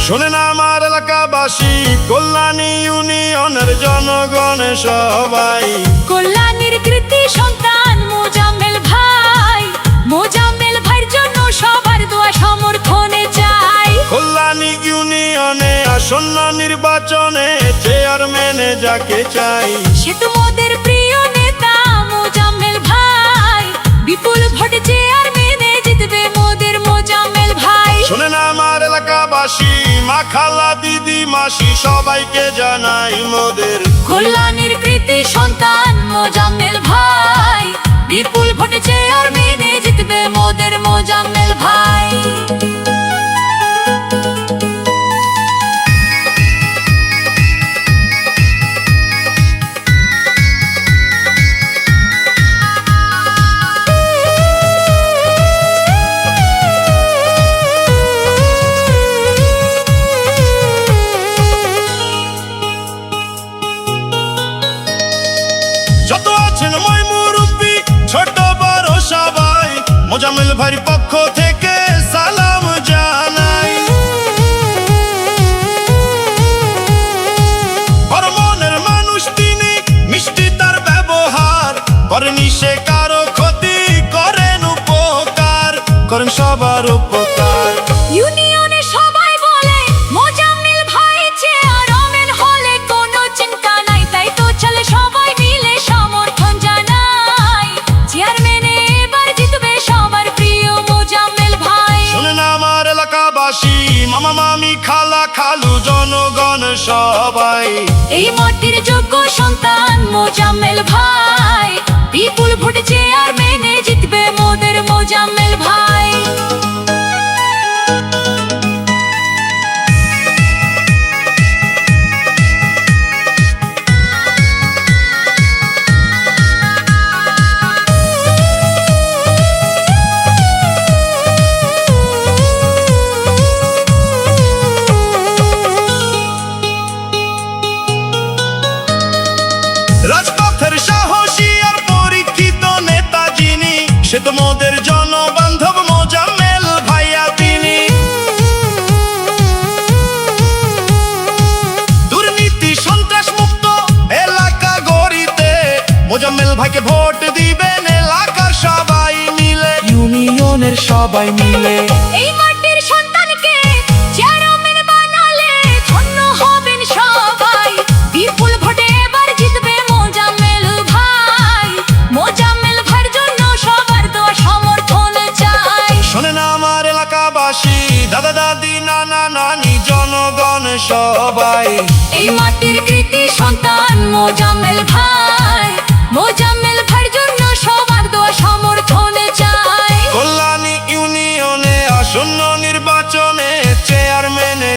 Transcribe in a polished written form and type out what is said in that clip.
শোনেন আমার এলাকাবাসী, কল্যাণী ইউনিয়নের জনগণ সবাই। কল্যাণীর কৃতি সন্তান মোজাম্মেল ভাই, মোজাম্মেল ভাইয়ের জন্য সবার দোয়া সমর্থনে চাই। কল্যাণী ইউনিয়নে আসন্ন নির্বাচনে চেয়ারম্যানে যাকে চাই, সে তো মোদের প্রিয় নেতা মোজাম্মেল ভাই, বিপুল ভোটে চেয়ারম্যানে জিতবে মোদের মোজাম্মেল ভাই। শোনেন আমার এলাকাবাসী, মা খালা দিদি মাসি সবাইকে জানাই মোদের কল্যাণীর কৃতি সন্তান মোজাম্মেল ভাই, বিপুল ভোটে চেয়ারম্যানে জিতবে মোদের মোজাম্মেল ভাই। যত আছেন মই মুরব্বি ছোট বড় সবাই, মোজাম্মেল ভাইয়ের পক্ষ থেকে সালাম জানাই। বড় মনের মানুষ তিনি, মিষ্টি তার ব্যবহার, করেনি সে কারো ক্ষতি, করেন উপকার, করেন সবার উপকার। ইউনিয়নে সবাই বলে মোজাম্মেল ভাই চেয়ারম্যান হলে কোনো চিন্তা নাই, তাই তো চলে সবাই মিলে সমর্থন জানাই। চেয়ারম্যানে এবার জিতবে সবার প্রিয় মোজাম্মেল ভাই। শোনেন আমার এলাকাবাসী, মামা মামি খালা খালু জনগণ সবাই। এই মাটির যোগ্য সন্তান মোজাম্মেল ভাই, বিপুল ভোটে চেয়ারম্যানে জিতবে মোদের মোজাম্মেল ভাই। রাজপথের সাহসী আর পরীক্ষিত নেতা যিনি, সে তো মোদের জনবান্ধব মোজাম্মেল ভাইয়া তিনি। দুর্নীতি সন্ত্রাস মুক্ত এলাকা গড়িতে মোজাম্মেল ভাইকে ভোট দিবেন এলাকার সবাই মিলে, ইউনিয়নের সবাই মিলে। এই মাটির সন্তানকে চেয়ারম্যান বানালে ধন্য হবেন সবাই, বিপুল ভোটে এবার জিতবে মোজাম্মেল ভাই, মোজাম্মেল ভাইয়ের জন্য সবার দোয়া সমর্থন চাই। শোনেন আমার এলাকাবাসী, দাদা দাদি নানা নানি জনগণ সবাই। এই মাটির কৃতি সন্তান মোজাম্মেল ভাই,